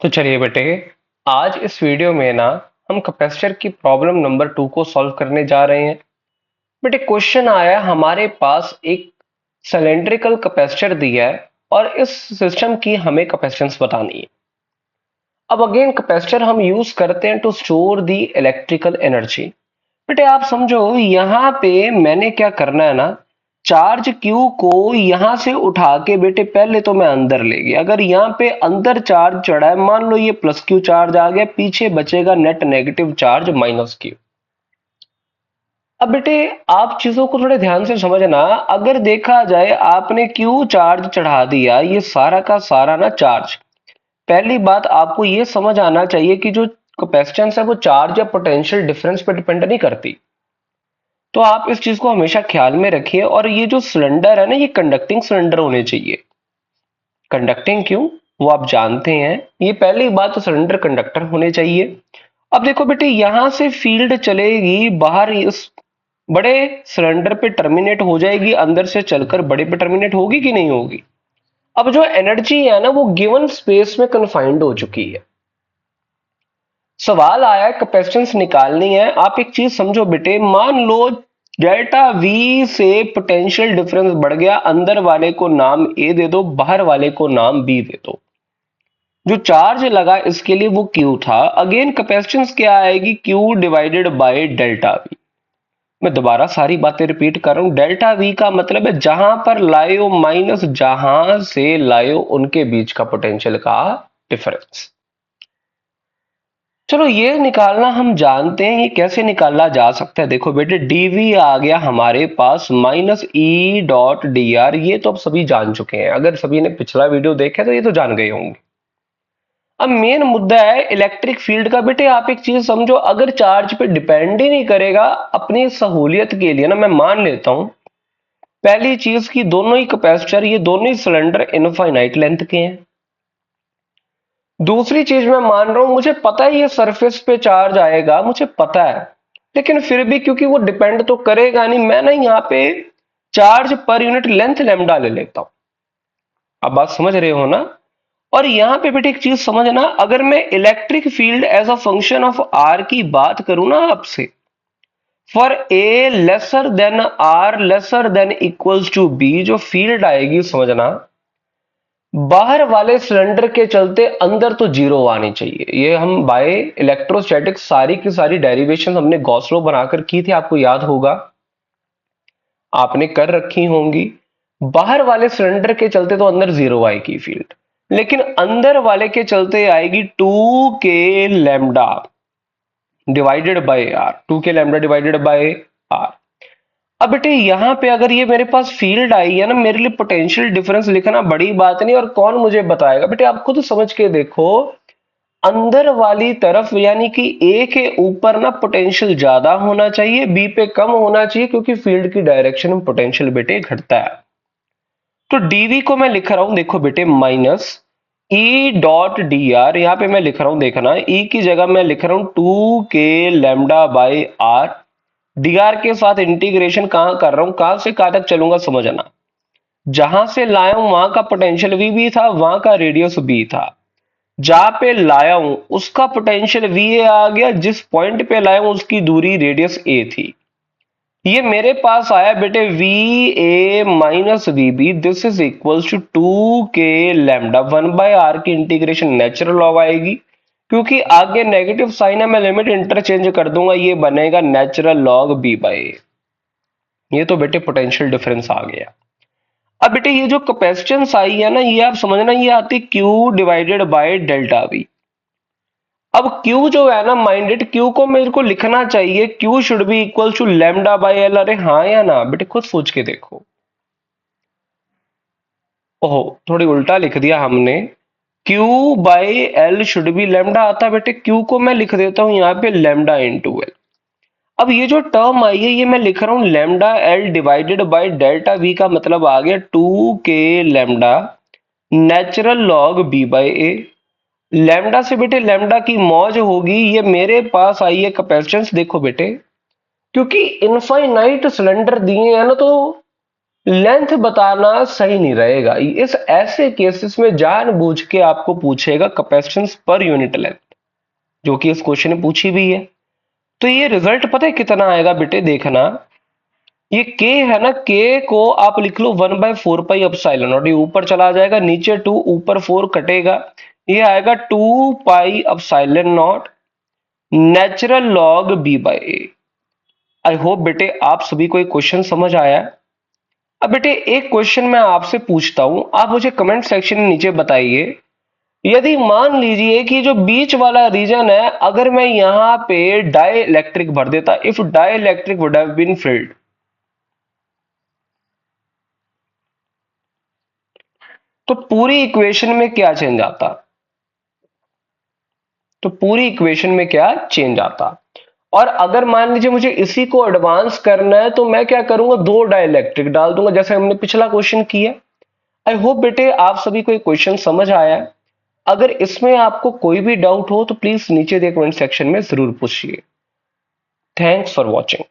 तो चलिए बेटे, आज इस वीडियो में ना हम कैपेसिटर की प्रॉब्लम नंबर 2 को सॉल्व करने जा रहे हैं। बेटे क्वेश्चन आया हमारे पास एक सिलेंड्रिकल कैपेसिटर दिया है और इस सिस्टम की हमें कैपेसिटेंस बतानी है। अब अगेन कैपेसिटर हम यूज करते हैं to store the electrical energy. बेटे आप समझो यहाँ पे मैंने क्या करना है ना, चार्ज क्यू को यहां से उठा के बेटे पहले तो मैं अंदर ले गया। अगर यहाँ पे अंदर चार्ज चढ़ा है, मान लो ये प्लस क्यू चार्ज आ गया, पीछे बचेगा net negative charge minus Q. अब बेटे आप चीजों को थोड़े ध्यान से समझना। अगर देखा जाए आपने क्यू चार्ज चढ़ा दिया, ये सारा का सारा ना चार्ज, पहली बात आपको ये समझ आना चाहिए कि जो कैपेसिटेंस है वो चार्ज या पोटेंशियल डिफरेंस पे डिपेंड नहीं करती। तो आप इस चीज को हमेशा ख्याल में रखिए। और ये जो सिलेंडर है ना, ये कंडक्टिंग सिलेंडर होने चाहिए। कंडक्टिंग क्यों, वो आप जानते हैं। ये पहली बात, तो सिलेंडर कंडक्टर होने चाहिए। अब देखो बेटे, यहां से फील्ड चलेगी बाहर, इस बड़े सिलेंडर पे टर्मिनेट हो जाएगी, अंदर से चलकर बड़े पे टर्मिनेट होगी कि नहीं होगी। अब जो एनर्जी है ना, वो गिवन स्पेस में कन्फाइंड हो चुकी है। सवाल आया कैपेसिटेंस निकालनी है। आप एक चीज समझो बेटे, मान लो डेल्टा वी से पोटेंशियल डिफरेंस बढ़ गया, अंदर वाले को नाम ए दे दो, बाहर वाले को नाम बी दे दो। जो चार्ज लगा इसके लिए वो क्यू था। अगेन कैपेसिटेंस क्या आएगी, Q divided by delta we. मैं दोबारा सारी बातें रिपीट कर रहा हूं। डेल्टा वी का मतलब है जहां पर लायो माइनस जहां से लायो उनके बीच का पोटेंशियल का डिफरेंस। चलो ये निकालना हम जानते हैं, ये कैसे निकाला जा सकता है। देखो बेटे, डीवी आ गया हमारे पास minus E dot D R. ये तो अब सभी जान चुके हैं, अगर सभी ने पिछला वीडियो देखा तो ये तो जान गए होंगे। अब मेन मुद्दा है इलेक्ट्रिक फील्ड का। बेटे आप एक चीज समझो, अगर चार्ज पे डिपेंड ही नहीं करेगा, अपनी सहूलियत के लिए ना मैं मान लेता हूं पहली चीज की दोनों ही कैपेसिटर, ये दोनों ही सिलेंडर इनफाइनाइट लेंथ के हैं। दूसरी चीज मैं मान रहा हूं, मुझे पता है ये सरफेस पे चार्ज आएगा, मुझे पता है, लेकिन फिर भी क्योंकि वो डिपेंड तो करेगा नहीं, मैं ना यहाँ पे charge per unit length lambda ले लेता हूं। अब बात समझ रहे हो ना। और यहां पे बेटे एक चीज समझना, अगर मैं electric field as a function of R की बात करूं ना आपसे, for a lesser than R lesser than equals to B, जो फील्ड आएगी समझना, बाहर वाले सिलेंडर के चलते अंदर तो जीरो आनी चाहिए। ये हम बाय इलेक्ट्रोस्टैटिक्स सारी की सारी डेरिवेशन हमने गॉस लॉ बनाकर की थी, आपको याद होगा, आपने कर रखी होंगी। बाहर वाले सिलेंडर के चलते तो अंदर जीरो आएगी फील्ड, लेकिन अंदर वाले के चलते आएगी 2k lambda divided by R. 2k lambda divided by R. अब बेटे यहां पे अगर ये मेरे पास फील्ड आई है ना, मेरे लिए पोटेंशियल डिफरेंस लिखना बड़ी बात नहीं। और कौन मुझे बताएगा, बेटे आप खुद समझ के देखो, अंदर वाली तरफ यानी कि ए के ऊपर ना पोटेंशियल ज्यादा होना चाहिए, बी पे कम होना चाहिए, क्योंकि फील्ड की डायरेक्शन में पोटेंशियल बेटे घटता है। तो डीवी को मैं लिख रहा हूं, देखो बेटे, minus E dot D are. यहां पे मैं लिख रहा हूं, देखना, ई की जगह मैं लिख रहा हूं 2k lambda by are. D R के साथ इंटीग्रेशन कहां कर रहा हूं, कहां से कहां तक चलूंगा समझना। जहां से लाया हूं वहां का पोटेंशियल वी भी था, वहां का रेडियस बी था। जहां पे लाया हूं उसका पोटेंशियल वी ए आ गया, जिस पॉइंट पे लाया हूं उसकी दूरी रेडियस ए थी। ये मेरे पास आया बेटे V A minus V B, this is equal to 2k lambda. 1/r की इंटीग्रेशन नेचुरल लॉग आएगी, क्योंकि आगे नेगेटिव साइन है, मैं लिमिट इंटरचेंज कर दूंगा, ये बनेगा नेचुरल लॉग बी बाई ए। ये तो बेटे पोटेंशियल डिफरेंस आ गया। अब बेटे ये जो कैपेसिटेंस आई है ना, ये आप समझना, ये आती Q divided by delta we. अब Q जो है ना माइंडेड, Q को मेरे को लिखना चाहिए Q should be equal to lambda by L. अरे हाँ या ना बेटे, खुद सोच के देखो। ओहो, थोड़ी उल्टा लिख दिया हमने। Q by L should be lambda आता बेटे, Q को मैं लिख देता हूं यहाँ पे लैम्डा इंटू एल। अब ये जो टर्म आई है, ये मैं लिख रहा हूं lambda L divided by delta V, का मतलब आ गया 2k lambda natural log B by A. Lambda से बेटे लैम्डा की मौज होगी। ये मेरे पास आई है कैपेसिटेंस। देखो बेटे, क्योंकि इनफाइनाइट सिलेंडर दिए हैं ना, तो लेंथ बताना सही नहीं रहेगा। इस ऐसे केसेस में जानबूझ के आपको पूछेगा कैपेसिटेंस पर यूनिट लेंथ, जो कि इस क्वेश्चन में पूछी भी है। तो ये रिजल्ट पता है कितना आएगा बेटे, देखना। ये k है ना, k को आप लिख लो 1/4 पाई एप्सिलॉन नॉट। ये ऊपर चला जाएगा, नीचे 2, ऊपर 4 कटेगा, ये आएगा 2 pi epsilon not natural log b/a। I hope बेटे आप सभी को एक क्वेश्चन समझ आया। अब बेटे एक क्वेश्चन मैं आपसे पूछता हूं, आप मुझे कमेंट सेक्शन में नीचे बताइए। यदि मान लीजिए कि जो बीच वाला रीजन है, अगर मैं यहां पे डाई इलेक्ट्रिक भर देता, if dielectric would have been filled, तो पूरी इक्वेशन में क्या चेंज आता? तो पूरी इक्वेशन में क्या चेंज आता? और अगर मान लीजिए मुझे इसी को एडवांस करना है, तो मैं क्या करूंगा, दो डाइलेक्ट्रिक डाल दूंगा, जैसे हमने पिछला क्वेश्चन किया। आई होप बेटे आप सभी को ये क्वेश्चन समझ आया है। अगर इसमें आपको कोई भी डाउट हो तो प्लीज नीचे दे कमेंट सेक्शन में जरूर पूछिए। Thanks for watching.